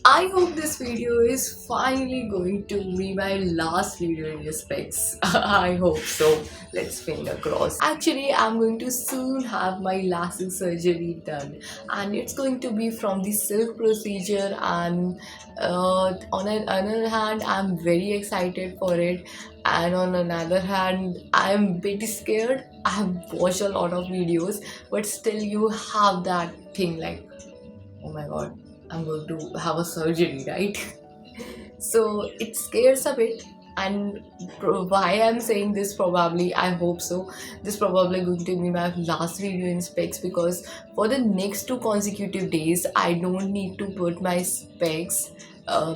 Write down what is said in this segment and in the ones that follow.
I hope this video is finally going to be my last video in specs. I hope so. Let's finger cross. Actually, I'm going to soon have my LASIK surgery done, and it's going to be from the silk procedure. And on another hand, I'm very excited for it, and on another hand, I'm a bit scared. I have watched a lot of videos, but still, you have that thing like, oh my god, I'm going to have a surgery, right? So it scares a bit. And why I'm saying this, probably, I hope so, this probably going to be my last video in specs, because for the next 2 consecutive days I don't need to put my specs,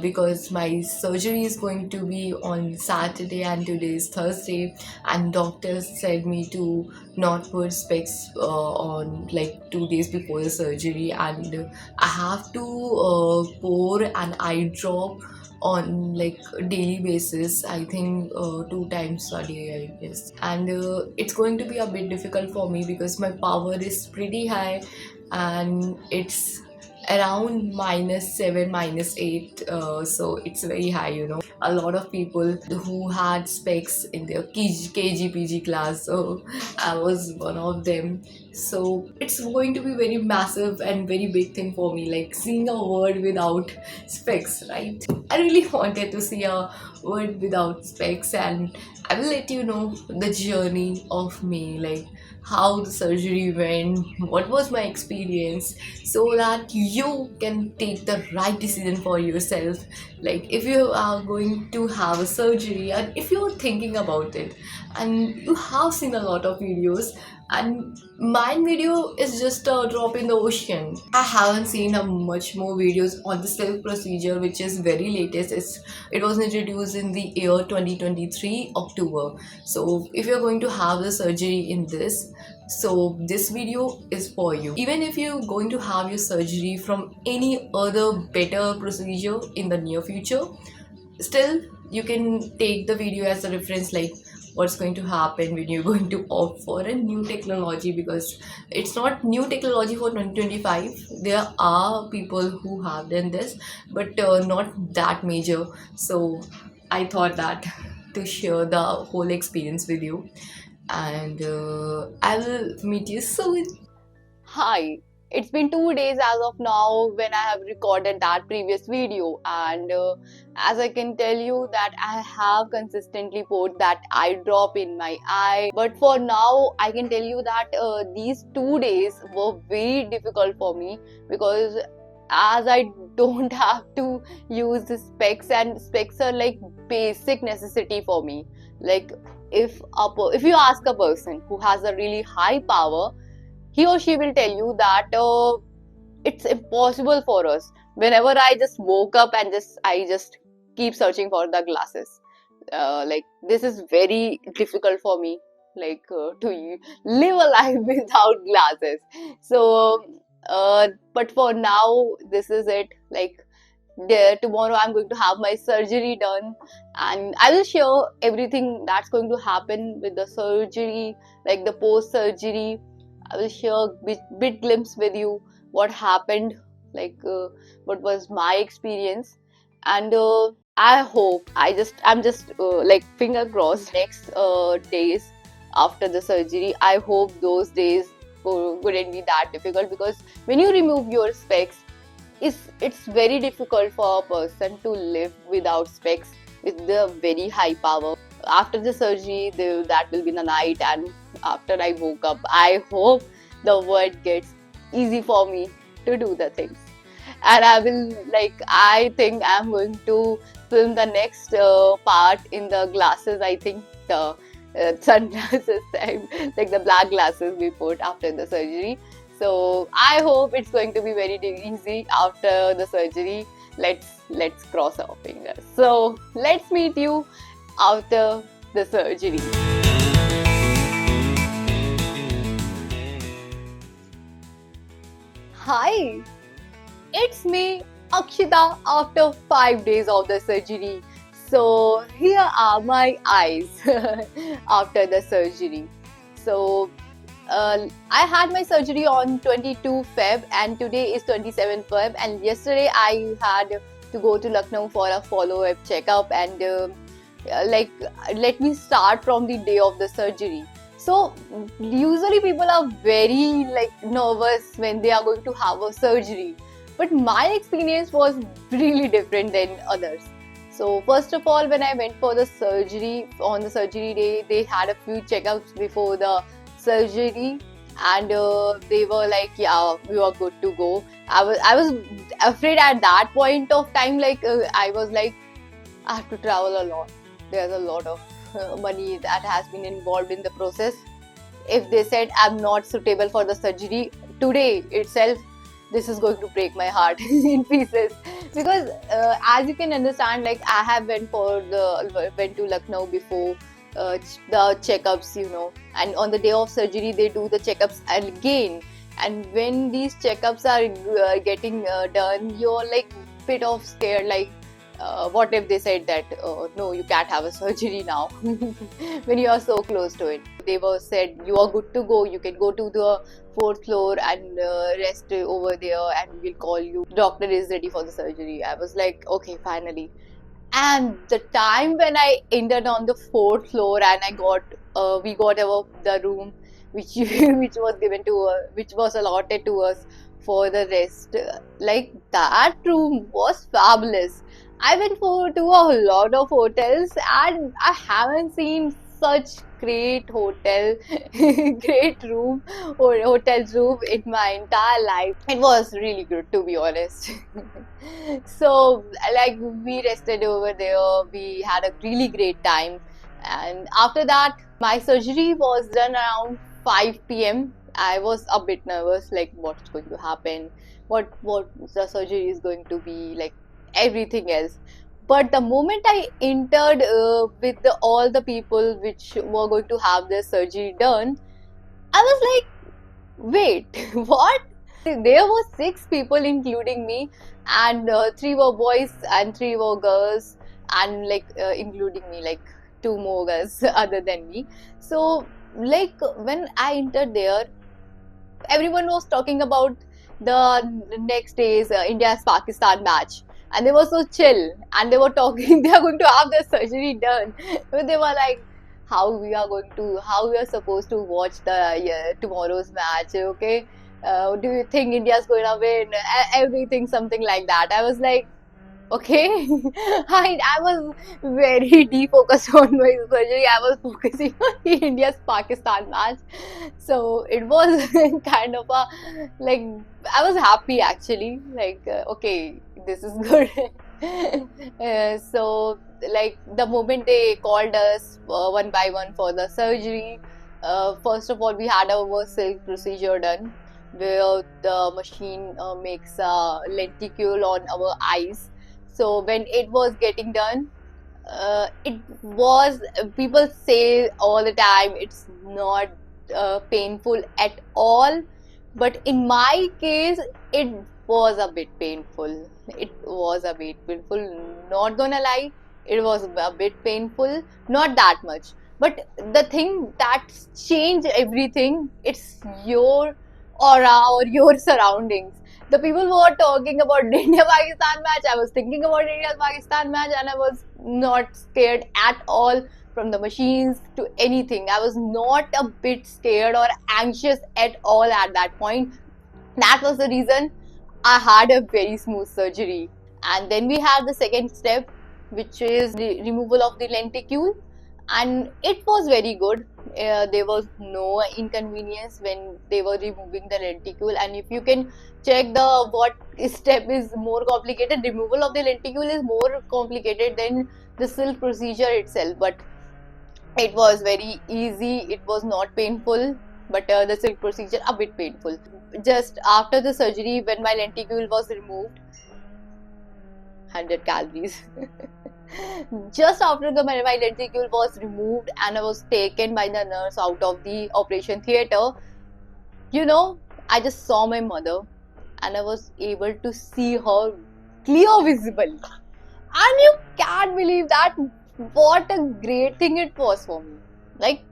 because my surgery is going to be on Saturday and today is Thursday, and doctors said me to not put specs on like 2 days before the surgery. And I have to pour an eye drop on like a daily basis. I think 2 times a day, I guess. And it's going to be a bit difficult for me because my power is pretty high, and it's around -7 -8, so it's very high, a lot of people who had specs in their KGPG class, so I was one of them. So it's going to be very massive and very big thing for me, like seeing a word without specs, right? I really wanted to see a word without specs, and I will let you know the journey of me, like how the surgery went, what was my experience, so that you can take the right decision for yourself. Like if you are going to have a surgery, and if you're thinking about it, and you have seen a lot of videos, and my video is just a drop in the ocean. I haven't seen a much more videos on the self procedure, which is very latest. It was introduced in the year 2023 October. So if you're going to have the surgery in this, so this video is for you. Even if you're going to have your surgery from any other better procedure in the near future, still you can take the video as a reference, like what's going to happen when you're going to opt for a new technology, because it's not new technology for 2025. There are people who have done this, but not that major. So I thought that to share the whole experience with you, and I will meet you soon. Hi, it's been 2 days as of now when I have recorded that previous video, and as I can tell you that I have consistently put that eye drop in my eye. But for now, I can tell you that these 2 days were very difficult for me, because as I don't have to use the specs, and specs are like basic necessity for me. Like if you ask a person who has a really high power, he or she will tell you that it's impossible for us. Whenever I just woke up and I just keep searching for the glasses, like this is very difficult for me, like to live a life without glasses. So but for now, this is it. Like tomorrow I'm going to have my surgery done, and I will share everything that's going to happen with the surgery, like the post surgery. I will share bit glimpse with you what happened, like what was my experience. And I hope I'm just like finger crossed next days after the surgery. I hope those days wouldn't be that difficult, because when you remove your specs, it's very difficult for a person to live without specs with the very high power. After the surgery, that will be the night, and after I woke up, I hope the word gets easy for me to do the things. And I think I'm going to film the next part in the glasses. I think the sunglasses time, like the black glasses we put after the surgery. So I hope it's going to be very easy after the surgery. Let's cross our fingers. So let's meet you after the surgery. Hi, it's me, Akshita, after 5 days of the surgery. So here are my eyes after the surgery. So I had my surgery on 22 Feb, and today is 27 Feb, and yesterday I had to go to Lucknow for a follow-up checkup. And like, let me start from the day of the surgery. So usually people are very like nervous when they are going to have a surgery, but my experience was really different than others. So first of all, when I went for the surgery, on the surgery day, they had a few checkups before the surgery, and they were like, yeah, you are good to go. I was afraid at that point of time, like I was like, I have to travel a lot. There's a lot of money that has been involved in the process. If they said I'm not suitable for the surgery today itself, this is going to break my heart in pieces. Because as you can understand, like I have went to Lucknow before the checkups, and on the day of surgery they do the checkups again. And when these checkups are getting done, you're like bit of scared, like what if they said that no, you can't have a surgery now when you are so close to it. They were said you are good to go, you can go to the fourth floor and rest over there, and we'll call you, doctor is ready for the surgery. I was like, okay, finally. And the time when I entered on the fourth floor and we got the room which which was given to which was allotted to us for the rest, like that room was fabulous. I went to a lot of hotels and I haven't seen such great hotel, great room or hotel room in my entire life. It was really good, to be honest. So, like, we rested over there, we had a really great time, and after that, my surgery was done around 5 p.m. I was a bit nervous, like, what's going to happen, what the surgery is going to be, like, everything else. But the moment I entered with all the people which were going to have their surgery done, I was like, wait, what? There were 6 people, including me, and 3 were boys and 3 were girls, and like including me, like 2 more girls other than me. So, like when I entered there, everyone was talking about the next day's India's Pakistan match, and they were so chill, and they were talking. They are going to have their surgery done, but they were like, how we are supposed to watch the tomorrow's match? Okay, do you think India's going to win? Everything, something like that. I was like, okay. I was very defocused on my surgery. I was focusing on India's Pakistan match. So it was kind of a, like, I was happy actually, like okay, this is good. So like the moment they called us one by one for the surgery, first of all we had our silk procedure done, where the machine makes a lenticule on our eyes. So when it was getting done, it was, people say all the time it's not painful at all, but in my case it was a bit painful. It was a bit painful, not gonna lie. It was a bit painful, not that much, but the thing that changed everything, it's your aura or your surroundings. The people who were talking about India Pakistan match, I was thinking about India Pakistan match, and I was not scared at all, from the machines to anything. I was not a bit scared or anxious at all at that point. That was the reason I had a very smooth surgery. And then we have the second step, which is the removal of the lenticule, and it was very good. There was no inconvenience when they were removing the lenticule. And if you can check the what step is more complicated, removal of the lenticule is more complicated than the silk procedure itself, but it was very easy. It was not painful, but the silk procedure a bit painful. Just after the surgery, when my lenticule was removed, 100 calories. Just after my lenticule was removed and I was taken by the nurse out of the operation theatre, I just saw my mother and I was able to see her clear visible. And you can't believe that, what a great thing it was for me. Like,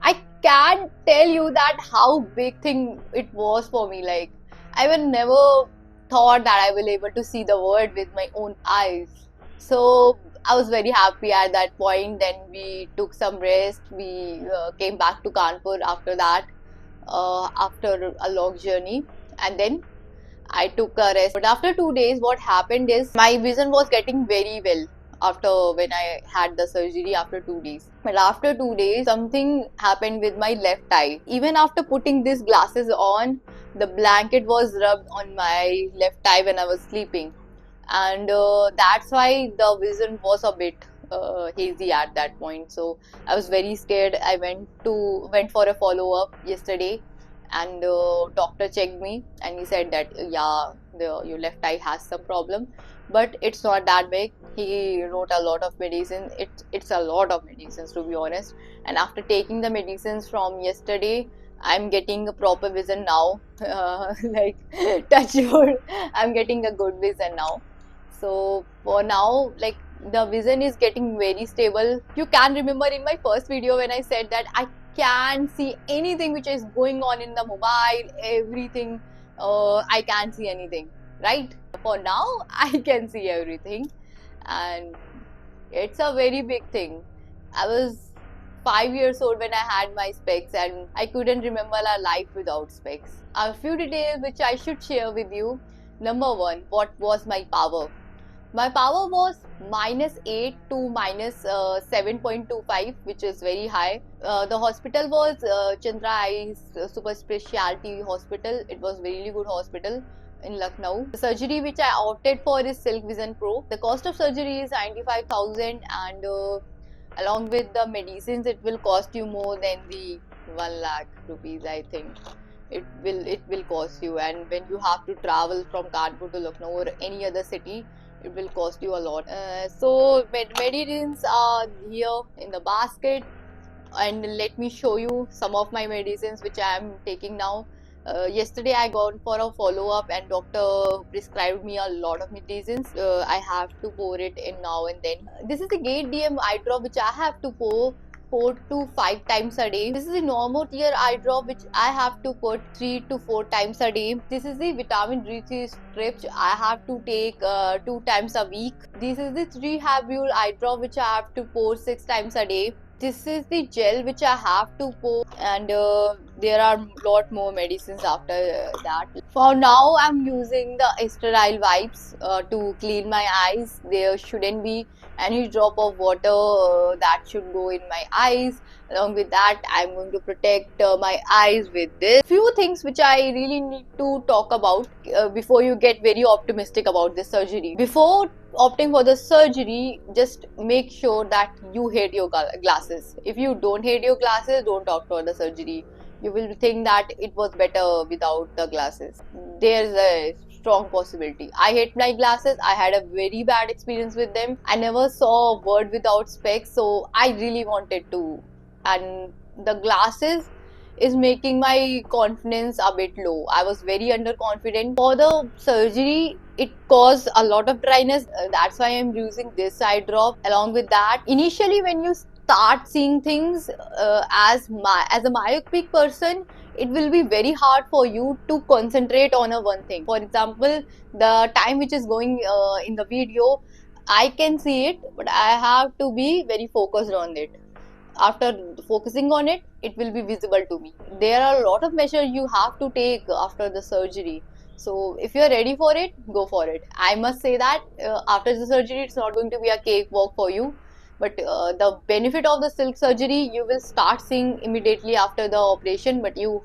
I can't tell you that how big thing it was for me. Like, I would never thought that I will able to see the world with my own eyes. So I was very happy at that point. Then we took some rest. We came back to Kanpur after that, after a long journey, and then I took a rest. But after 2 days, what happened is my vision was getting very well after when I had the surgery after 2 days. But after 2 days, something happened with my left eye. Even after putting these glasses on, the blanket was rubbed on my left eye when I was sleeping, and that's why the vision was a bit hazy at that point. So I was very scared. I went for a follow up yesterday, and doctor checked me and he said that yeah, your left eye has some problem, but it's not that big. He wrote a lot of medicine. It's a lot of medicines, to be honest, and after taking the medicines from yesterday, I'm getting a proper vision now. Like touch wood, I'm getting a good vision now. So for now, like, the vision is getting very stable. You can remember in my first video when I said that I can see anything which is going on in the mobile, everything. I can see anything, right? For now, I can see everything, and it's a very big thing. I was 5 years old when I had my specs, and I couldn't remember a life without specs. A few details which I should share with you. Number one, what was my power? My power was -8 to -7.25, which is very high. The hospital was Chandra Eyes Super Specialty Hospital. It was really good hospital in Lucknow. The surgery which I opted for is Silk Vision Pro. The cost of surgery is 95,000, and along with the medicines, it will cost you more than the 1 lakh rupees, I think. It will cost you, and when you have to travel from Kanpur to Lucknow or any other city, it will cost you a lot. So medicines are here in the basket, and let me show you some of my medicines which I am taking now. Yesterday I got for a follow-up, and doctor prescribed me a lot of medicines. I have to pour it in now and then. This is the Gate DM eye drop which I have to pour 4 to 5 times a day. This is the Normotear eye drop which I have to put 3 to 4 times a day. This is the vitamin D3 strips I have to take 2 times a week. This is the 3 Habule eye drop which I have to pour 6 times a day. This is the gel which I have to pour, and there are lot more medicines after that. For now, I'm using the sterile wipes to clean my eyes. There shouldn't be any drop of water that should go in my eyes. Along with that, I'm going to protect my eyes with this. Few things which I really need to talk about before you get very optimistic about this surgery. Before opting for the surgery, just make sure that you hate your glasses. If you don't hate your glasses, don't opt for the surgery. You will think that it was better without the glasses. There's a strong possibility. I hate my glasses. I had a very bad experience with them. I never saw a word without specs, so I really wanted to. And the glasses is making my confidence a bit low. I was very underconfident. For the surgery, it caused a lot of dryness. That's why I'm using this eye drop. Along with that, initially when you start seeing things as a myopic person, it will be very hard for you to concentrate on a one thing. For example, the time which is going in the video, I can see it, but I have to be very focused on it. After focusing on it, it will be visible to me. There are a lot of measures you have to take after the surgery. So if you are ready for it, go for it. I must say that after the surgery, it's not going to be a cakewalk for you. But the benefit of the silk surgery, you will start seeing immediately after the operation. But you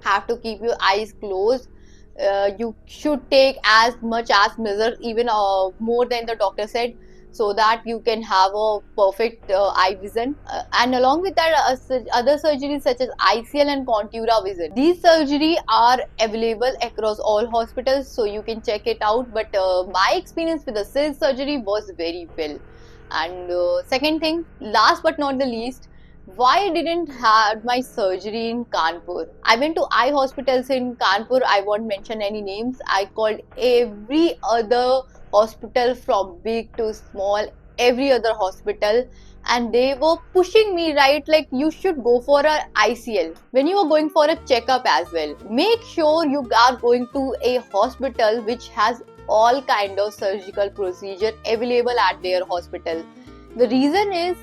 have to keep your eyes closed. You should take as much as measures, even more than the doctor said, so that you can have a perfect eye vision. And along with that, other surgeries such as ICL and Contura vision. These surgeries are available across all hospitals, so you can check it out. But my experience with the silk surgery was very well. And second thing, last but not the least, why I didn't have my surgery in Kanpur. I went to eye hospitals in Kanpur. I won't mention any names. I called every other hospital from big to small. every other hospital, and they were pushing me, right, like you should go for a ICL when you are going for a checkup as well. Make sure you are going to a hospital which has all kind of surgical procedure available at their hospital. The reason is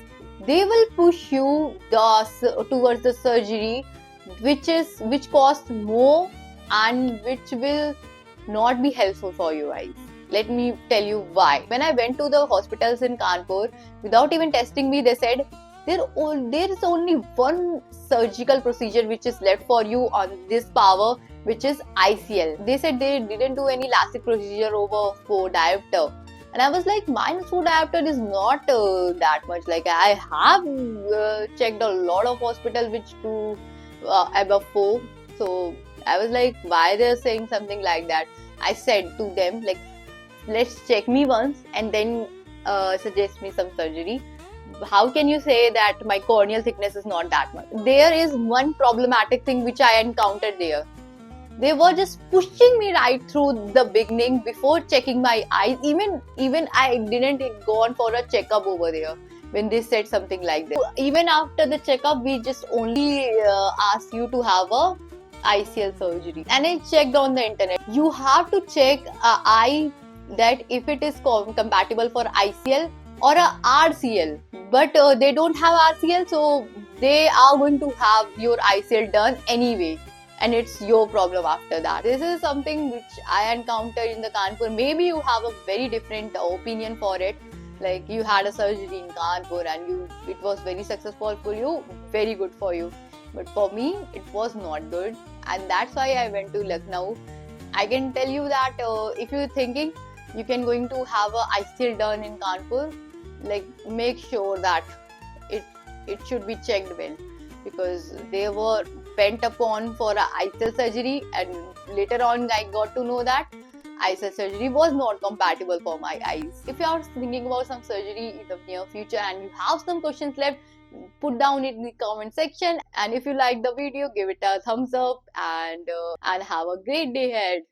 they will push you towards the surgery which costs more and which will not be helpful for you guys. Let me tell you why. When I went to the hospitals in Kanpur, without even testing me, they said there is only one surgical procedure which is left for you on this power, which is ICL. They said they didn't do any LASIK procedure over 4 diopter. And I was like, minus 4 diopter is not that much. Like, I have checked a lot of hospitals which do above 4. So I was like, why they're saying something like that? I said to them, like, let's check me once and then suggest me some surgery. How can you say that my corneal thickness is not that much? There is one problematic thing which I encountered there. They were just pushing me right through the beginning before checking my eyes. Even I didn't go on for a checkup over there when they said something like that. So even after the checkup, we just only ask you to have a ICL surgery. And I checked on the internet. You have to check eye that if it is compatible for ICL or a RCL. But they don't have RCL, so they are going to have your ICL done anyway. And it's your problem after that. This is something which I encountered in the Kanpur. Maybe you have a very different opinion for it. Like you had a surgery in Kanpur and it was very successful for you, very good for you. But for me, it was not good, and that's why I went to Lucknow. I can tell you that if you're thinking you can going to have a ICL done in Kanpur, like make sure that it should be checked well, because they were bent upon for a ICL surgery, and later on I got to know that ICL surgery was not compatible for my eyes. If you are thinking about some surgery in the near future and you have some questions left, put down it in the comment section. And if you like the video, give it a thumbs up and have a great day ahead.